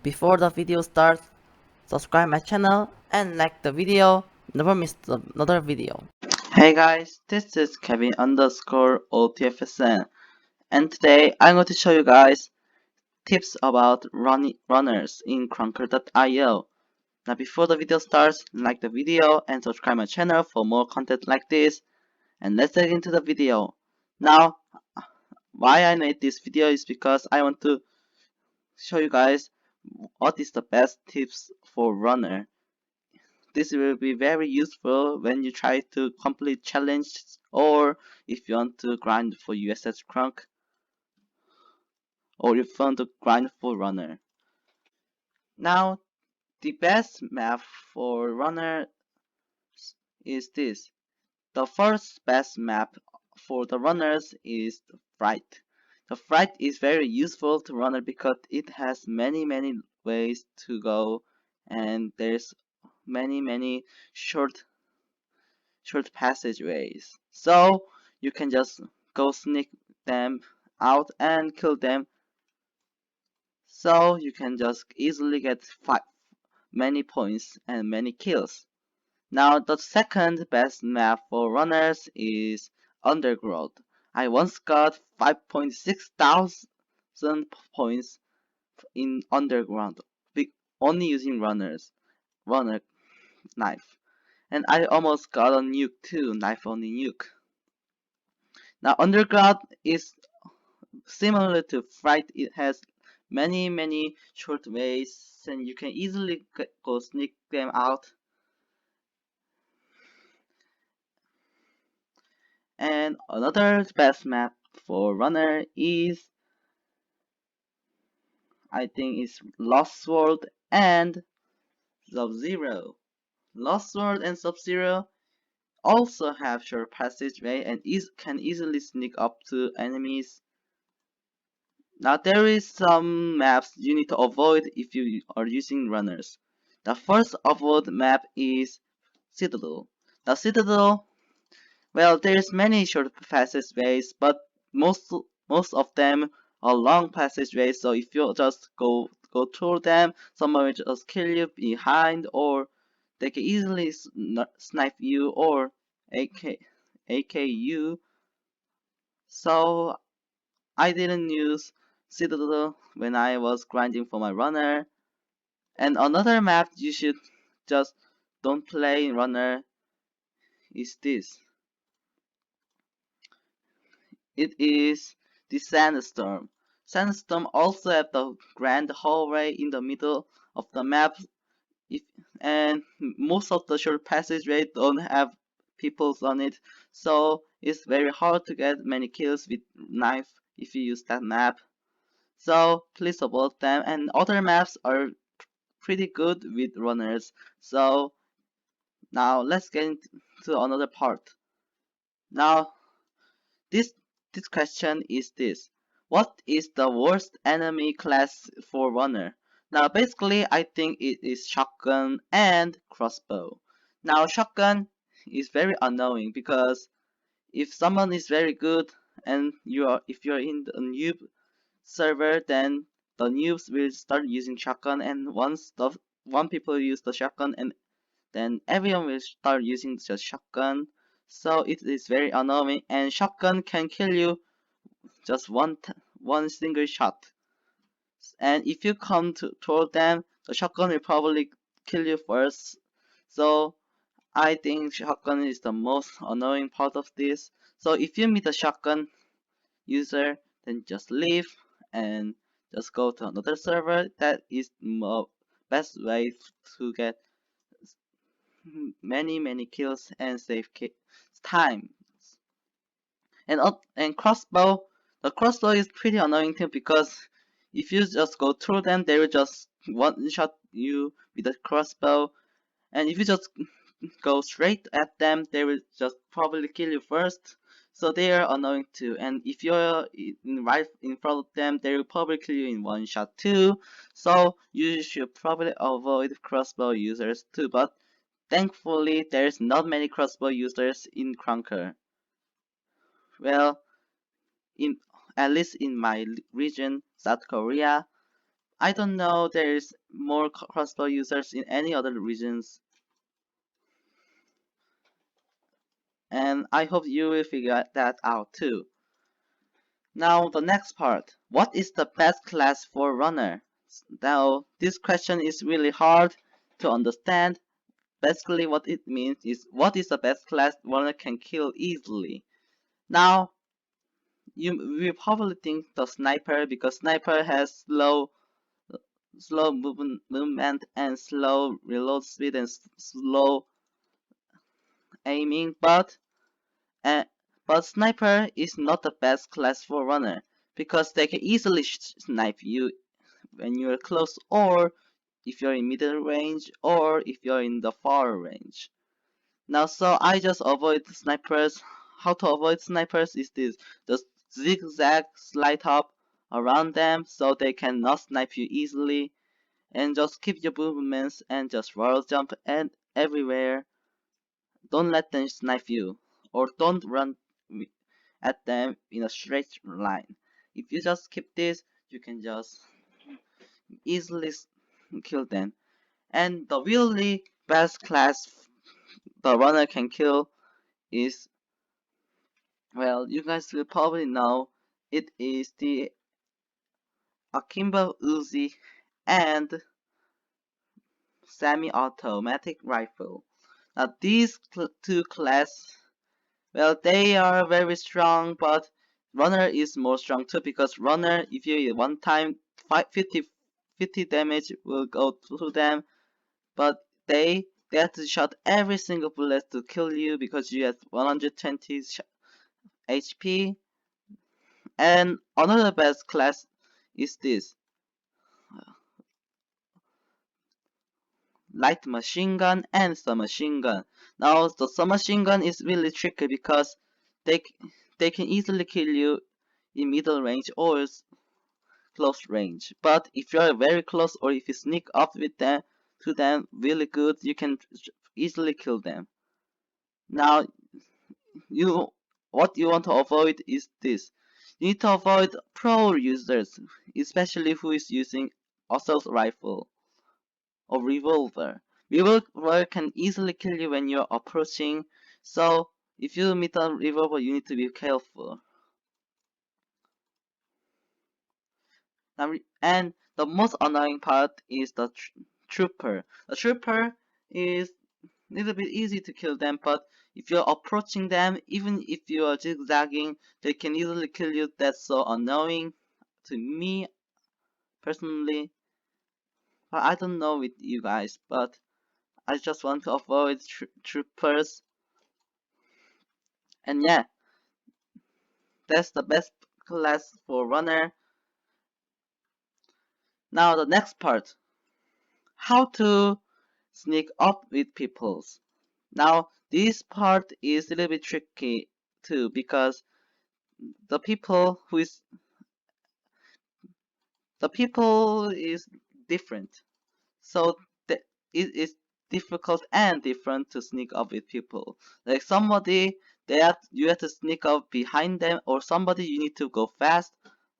Before the video starts, subscribe my channel and like the video, never miss another video. Hey guys, this is Kevin underscore OTFSN, and today I'm going to show you guys tips about runners in krunker.io. Now before the video starts, like the video and subscribe my channel for more content like this, and let's get into the video. Now, why I made this video is because I want to show you guys what is the best tips for runner. This will be very useful when you try to complete challenges or if you want to grind for USS Krunk or if you want to grind for runner. Now the best map for runner is this. The first best map for the runners is the Fright. The Fright is very useful to runner because it has many ways to go and there's many short passageways. So you can just go sneak them out and kill them. So you can just easily get many points and many kills. Now the second best map for runners is Underground. I once got 5.6 thousand points in Underground only using runner knife. And I almost got a nuke too, knife only nuke. Now Underground is similar to Fright. It has many short ways and you can easily go sneak them out. And another best map for runner is, I think, is Lost World and Sub-Zero. Lost World and Sub-Zero also have short passageway and can easily sneak up to enemies. Now there is some maps you need to avoid if you are using runners. The first avoid map is Citadel. The Citadel, well, there's many short passageways, but most of them are long passageways. So if you just go through them, someone will just kill you behind, or they can easily snipe you or AK you. So I didn't use Citadel when I was grinding for my runner. And another map you should just don't play in runner is this. It is the Sandstorm. Sandstorm also have the grand hallway in the middle of the map, and most of the short passageway don't have people on it, so it's very hard to get many kills with knife if you use that map. So please avoid them, and other maps are pretty good with runners. So now let's get into another part. Now this question is this. What is the worst enemy class for runner? Now basically I think it is shotgun and crossbow. Now shotgun is very annoying because if someone is very good and if you're in the noob server, then the noobs will start using shotgun, and once the one people use the shotgun, and then everyone will start using the shotgun. So it is very annoying, and shotgun can kill you just one single shot. And if you come toward them, the shotgun will probably kill you first. So I think shotgun is the most annoying part of this. So if you meet a shotgun user, then just leave and just go to another server. That is the best way to get many kills and save time. And crossbow, the crossbow is pretty annoying too because if you just go through them, they will just one shot you with a crossbow, and if you just go straight at them, they will just probably kill you first. So they are annoying too. And if you're right in front of them, they will probably kill you in one shot too. So you should probably avoid crossbow users too. But thankfully, there's not many crossbow users in krunker. Well, in at least in my region, South Korea, I don't know there's more crossbow users in any other regions, and I hope you will figure that out too. Now the next part. What is the best class for runner? Now this question is really hard to understand. Basically what it means is what is the best class runner can kill easily. Now you will probably think the sniper because sniper has slow movement and slow reload speed and slow aiming, uh, but sniper is not the best class for runner because they can easily snipe you when you're close or if you're in middle range or if you're in the far range. Now, so I just avoid snipers. How to avoid snipers is this: just zigzag slide up around them so they cannot snipe you easily, and just keep your movements and just roll jump and everywhere. Don't let them snipe you, or don't run at them in a straight line. If you just keep this, you can just easily kill them. And the really best class the runner can kill is, well, you guys will probably know it is the Akimbo Uzi and semi-automatic rifle. Now these two class, well, they are very strong, but runner is more strong too because runner, if you hit one time, 50 damage will go to them, but they have to shot every single bullet to kill you because you have 120 HP. And another best class is this light machine gun and submachine gun. Now the submachine gun is really tricky because they they can easily kill you in middle range or close range. But if you are very close or if you sneak up with them to them really good, you can easily kill them. Now you what you want to avoid is this. You need to avoid pro users, especially who is using assault rifle or revolver. Revolver can easily kill you when you're approaching, so if you meet a revolver, you need to be careful. And the most annoying part is the trooper. The trooper is a little bit easy to kill them, but if you're approaching them, even if you are zigzagging, they can easily kill you. That's so annoying to me personally. But I don't know with you guys, but I just want to avoid troopers. And yeah, that's the best class for runner. Now the next part, how to sneak up with peoples. Now this part is a little bit tricky too because the people who is the people is different. So it is difficult and different to sneak up with people. Like somebody you have to sneak up behind them or somebody you need to go fast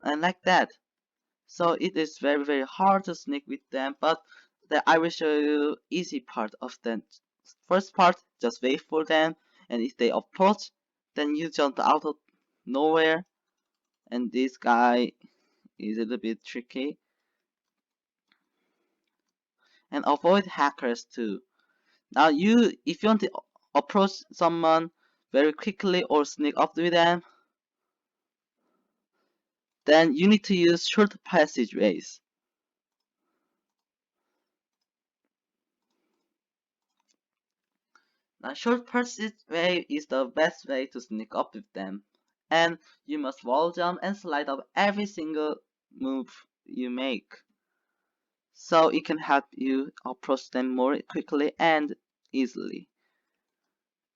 and like that. So it is very hard to sneak with them, but I will show you easy part of the first part. Just wait for them, and if they approach, then you jump out of nowhere. And this guy is a little bit tricky. And avoid hackers too. Now if you want to approach someone very quickly or sneak up with them, then you need to use short passageways. Now, short passageway is the best way to sneak up with them, and you must wall jump and slide up every single move you make, so it can help you approach them more quickly and easily.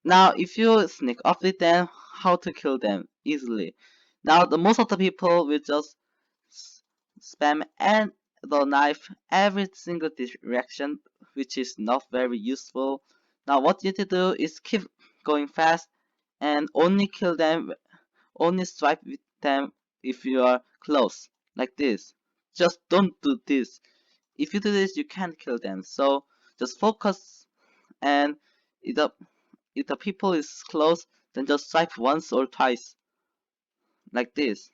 Now, if you sneak up with them, how to kill them easily? Now, the most of the people will just spam and the knife every single direction, which is not very useful. Now what you need to do is keep going fast and only kill them, only strike with them if you are close, like this. just don't do this. If you do this, you can't kill them. So just focus, and if the people is close, then just swipe once or twice, like this.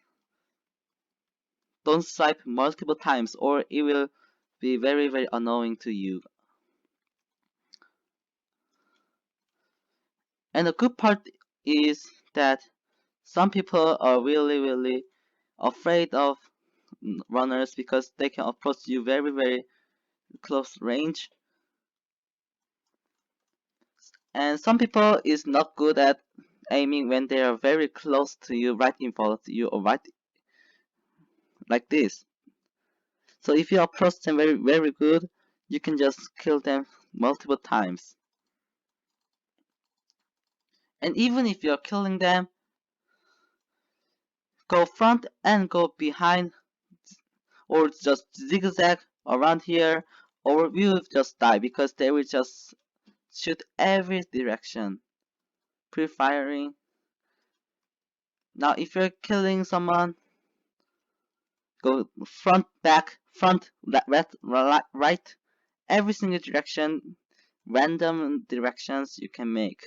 Don't swipe multiple times, or it will be very, very annoying to you. And the good part is that some people are really, really afraid of runners because they can approach you very, very close range. And some people is not good at aiming when they are very close to you, right in front of you, or right like this. So if you approach them very, very good, you can just kill them multiple times. And even if you're killing them, go front and go behind, or just zigzag around here, or you will just die because they will just shoot every direction, pre-firing. Now if you're killing someone, go front, back, front, left, right, every single direction, random directions you can make,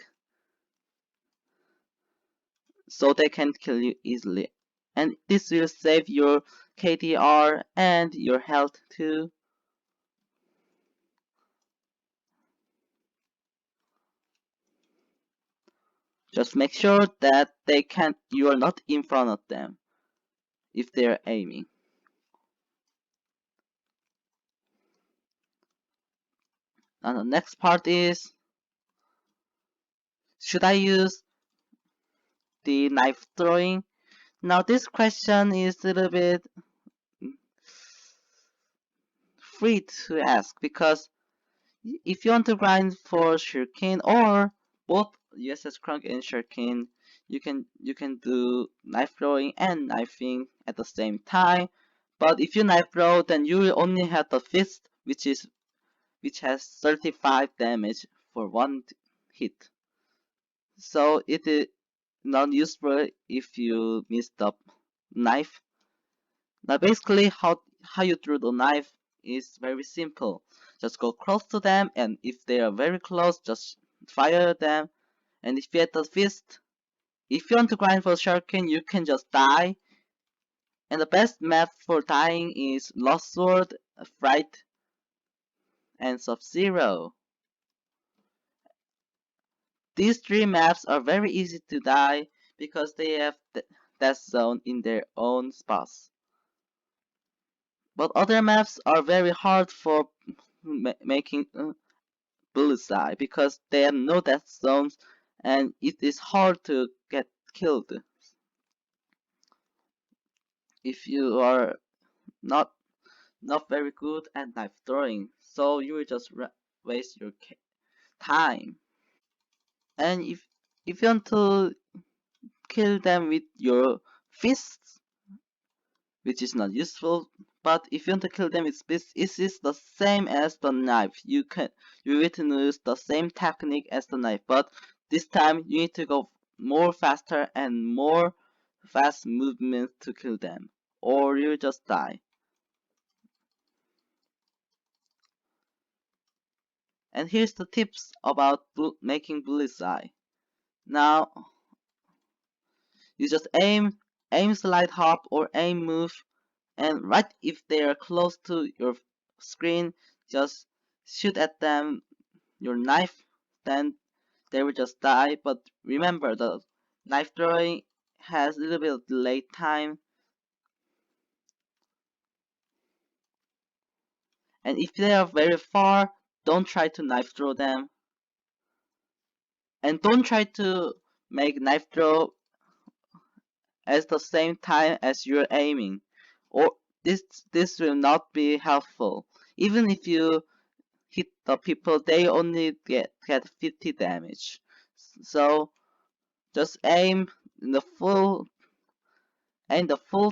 so they can't kill you easily. And this will save your KDR and your health too. Just make sure that you are not in front of them if they're aiming. And the next part is, should I use the knife throwing? Now this question is a little bit free to ask, because if you want to grind for shuriken or both USS Krunk and shuriken, you can do knife throwing and knifing at the same time. But if you knife throw, then you will only have the fist, which has 35 damage for one hit. So it is not useful if you miss the knife. Now basically how you throw the knife is very simple. Just go close to them, and if they are very close, just fire them. And if you hit the fist, if you want to grind for shuriken, you can just die. And the best map for dying is Lost Sword, Fright, and Sub-Zero. These three maps are very easy to die because they have death zone in their own spots. But other maps are very hard for making Bullseye because they have no death zones, and it is hard to get killed if you are not very good at knife throwing. So you will just waste your time. And if you want to kill them with your fists, which is not useful. But if you want to kill them with fists, it is the same as the knife. You will use the same technique as the knife, but this time you need to go more faster and more fast movement to kill them, or you just die. And here's the tips about making Bullseye. Now you just aim slide hop or aim move, and right if they are close to your screen, just shoot at them your knife, then they will just die. But remember, the knife throwing has a little bit of delay time, and if they are very far, don't try to knife throw them, and don't try to make knife throw at the same time as you're aiming, or this will not be helpful. Even if you hit the people, they only get 50 damage. So just aim in the full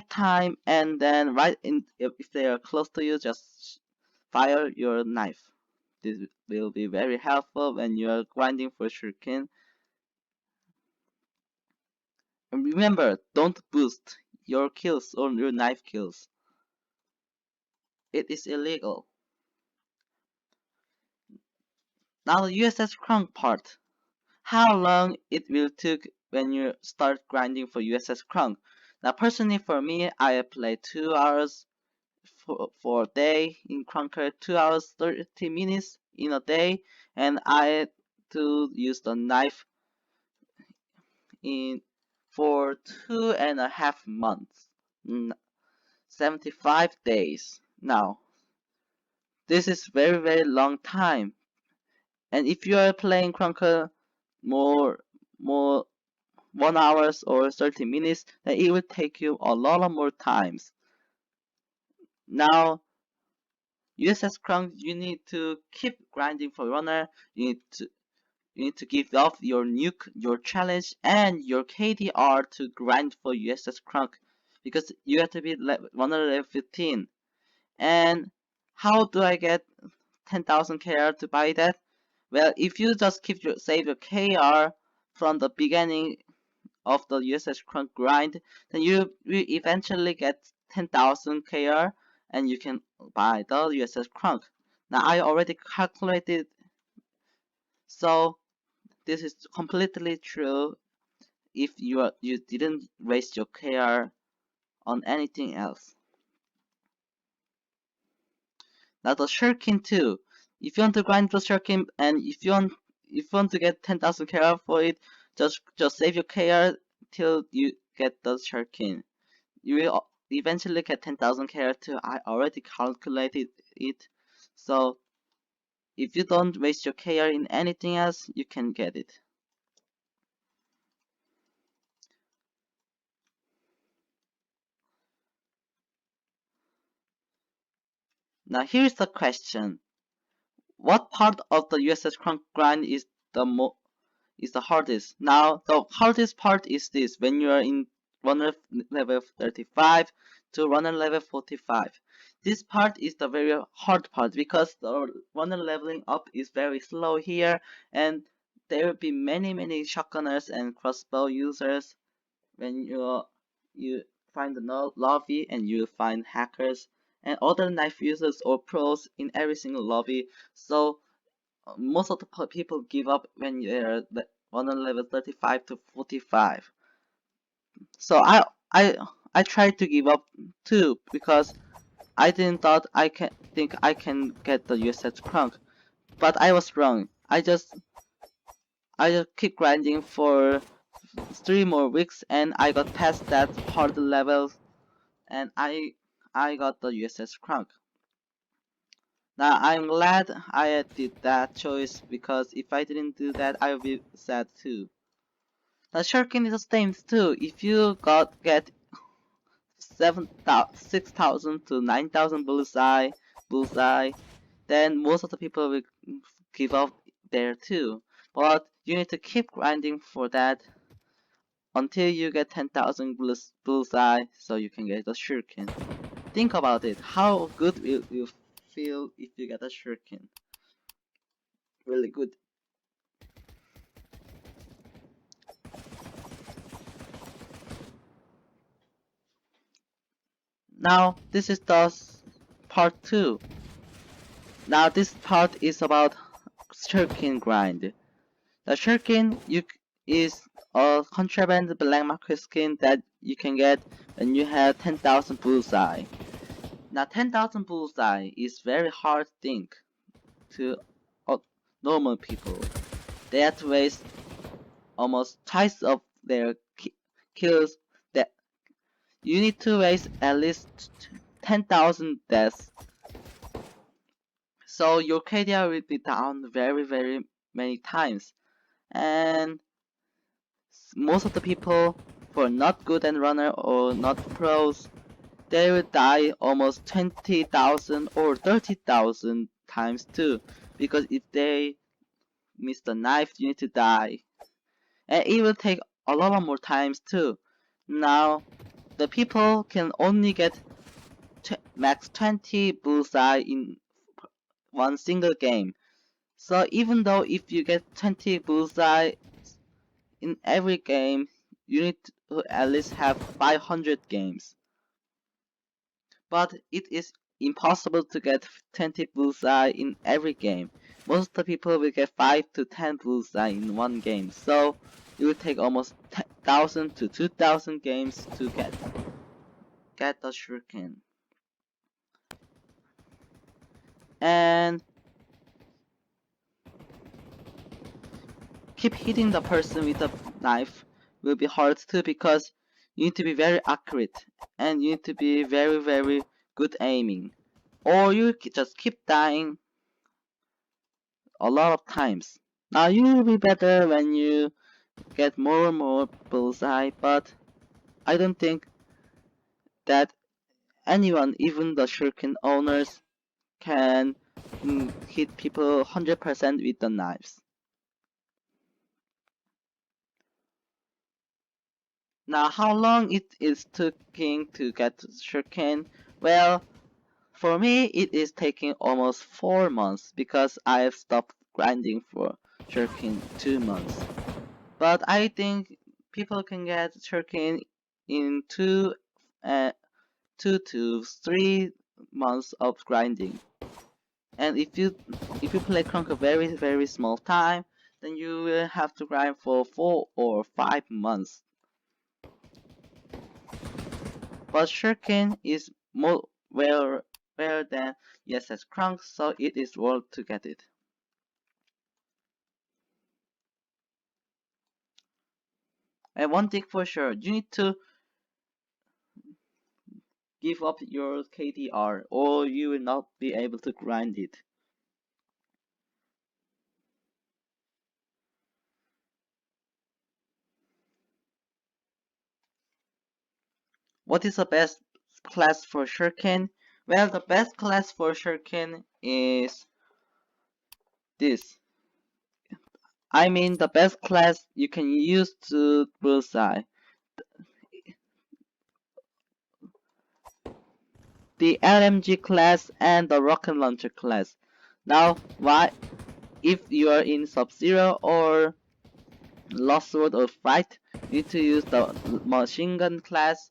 time, and then right in, if they are close to you, just fire your knife. This will be very helpful when you are grinding for shuriken. And remember, don't boost your kills or your knife kills. it is illegal. Now the USS Krunk part. How long it will take when you start grinding for USS Krunk? Now personally for me, I play 2 hours for a day in krunker, 2 hours 30 minutes in a day, and I to use the knife in for 2.5 months, 75 days. Now this is very long time, and if you are playing krunker more 1 hours or 30 minutes, then it will take you a lot of more times. Now USS Krunk, you need to keep grinding for runner. You need to give up your nuke, your challenge, and your KDR to grind for USS Krunk, because you have to be runner level 15. And how do I get 10,000 KR to buy that? Well, if you just save your KR from the beginning of the USS Krunk grind, then you will eventually get 10,000 KR and you can buy the USS Krunk. Now I already calculated, so this is completely true if you didn't waste your KR on anything else. Now the shuriken too. If you want to grind the shuriken and if you want to get 10,000 KR for it, just save your KR till you get the shuriken. You will eventually get 10,000 KR too. I already calculated it. So if you don't waste your KR in anything else, you can get it. Now here's the question. What part of the USS Krunk grind is the hardest? Now the hardest part is this: when you are in runner level 35 to runner level 45. This part is the very hard part because the runner leveling up is very slow here, and there will be many shotgunners and crossbow users when you find the lobby, and you find hackers and other knife users or pros in every single lobby. So most of the people give up when you're on level 35 to 45. So I tried to give up too, because I didn't thought I can get the USS Krunk, but I was wrong. I just keep grinding for 3 more weeks, and I got past that hard level, and I got the USS Krunk. Now I'm glad I did that choice, because if I didn't do that, I would be sad too. The shuriken is the same too. If you get 6,000 to 9,000 bullseye, then most of the people will give up there too. But you need to keep grinding for that until you get 10,000 bullseye, so you can get the shuriken. Think about it. How good will you feel if you get a shuriken? Really good. Now this is the part 2. Now this part is about shuriken grind. The shuriken is a contraband black market skin that you can get when you have 10,000 bullseye. Now 10,000 bullseye is very hard thing to normal people. They have to waste almost twice of their kills. That you need to waste at least 10,000 deaths. So your KDR will be down very many times. And most of the people who are not good and runner or not pros, they will die almost 20,000 or 30,000 times too. Because if they miss the knife, you need to die. And it will take a lot more times too. Now, the people can only get max 20 bullseye in one single game. So even though if you get 20 bullseye in every game, you need to at least have 500 games. But it is impossible to get 20 bullseye in every game. Most of the people will get 5 to 10 bullseye in one game, so it will take almost 1,000 to 2,000 games to get the shuriken. And keep hitting the person with the knife will be hard too, because you need to be very accurate and you need to be very good aiming, or you just keep dying a lot of times. Now you will be better when you get more and more bullseye, but I don't think that anyone, even the shuriken owners, can hit people 100% with the knives. Now how long it is taking to get shuriken? Well, for me it is taking almost 4 months, because I have stopped grinding for shuriken 2 months. But I think people can get shuriken in 2 to 3 months of grinding. And if you play krunker very small time, then you will have to grind for 4 or 5 months. But shuriken is more rare than ESS krunk, so it is worth to get it. And one thing for sure, you need to give up your KDR, or you will not be able to grind it. What is the best class for shuriken? Well, the best class for shuriken is this. I mean, the best class you can use to Bullseye. The LMG class and the rocket launcher class. Now, why? If you are in Sub-Zero or Lost Sword or Fight, you need to use the machine gun class.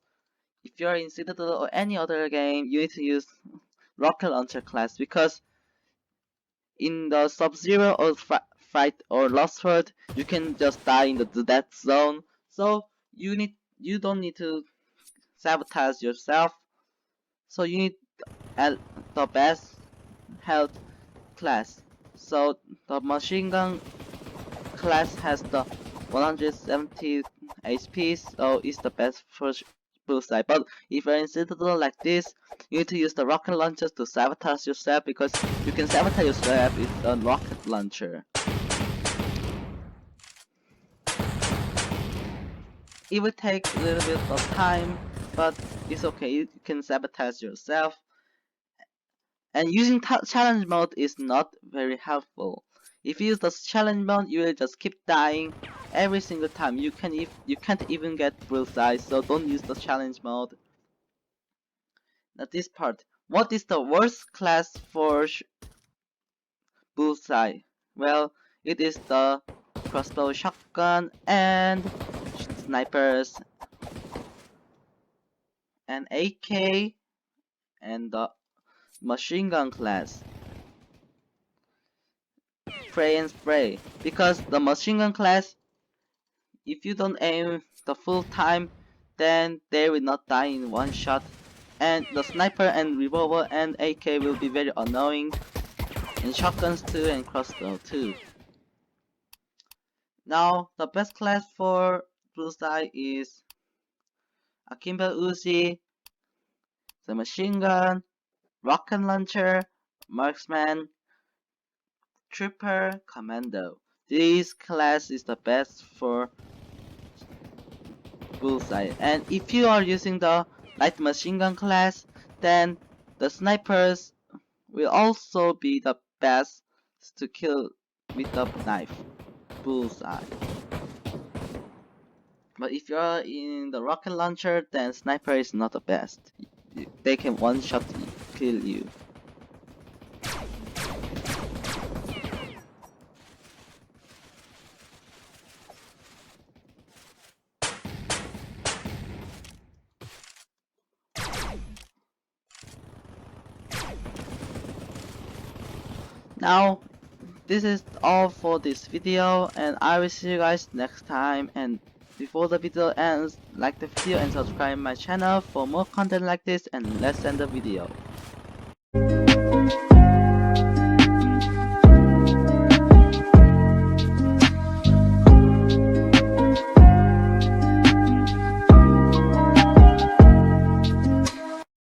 If you are in Citadel or any other game, you need to use rocket launcher class, because in the Sub-Zero or Fight or Lost Sword, you can just die in the death zone. So you don't need to sabotage yourself. So you need the best health class. So the machine gun class has the 170 HP, so it's the best first bullseye. But if you're in Citadel like this, you need to use the rocket launchers to sabotage yourself, because you can sabotage yourself with a rocket launcher. It will take a little bit of time, but it's okay, you can sabotage yourself. And using challenge mode is not very helpful. If you use the challenge mode, you will just keep dying every single time. You can't even get bullseye, so don't use the challenge mode. Now this part, what is the worst class for bullseye? Well, it is the crossbow, shotgun, and snipers, and AK, and the machine gun class. Pray and spray, because the machine gun class, if you don't aim the full time, then they will not die in one shot, and the sniper and revolver and AK will be very annoying, and shotguns too, and crossbow too. Now the best class for Bullseye is Akimbo Uzi, the machine gun, rocket launcher, marksman, trooper, commando. This class is the best for Bullseye. And if you are using the light machine gun class, then the snipers will also be the best to kill with the knife, Bullseye. But if you are in the rocket launcher, then sniper is not the best. They can one shot kill you. Now, this is all for this video, and I will see you guys next time. And before the video ends, like the video and subscribe my channel for more content like this, and let's end the video.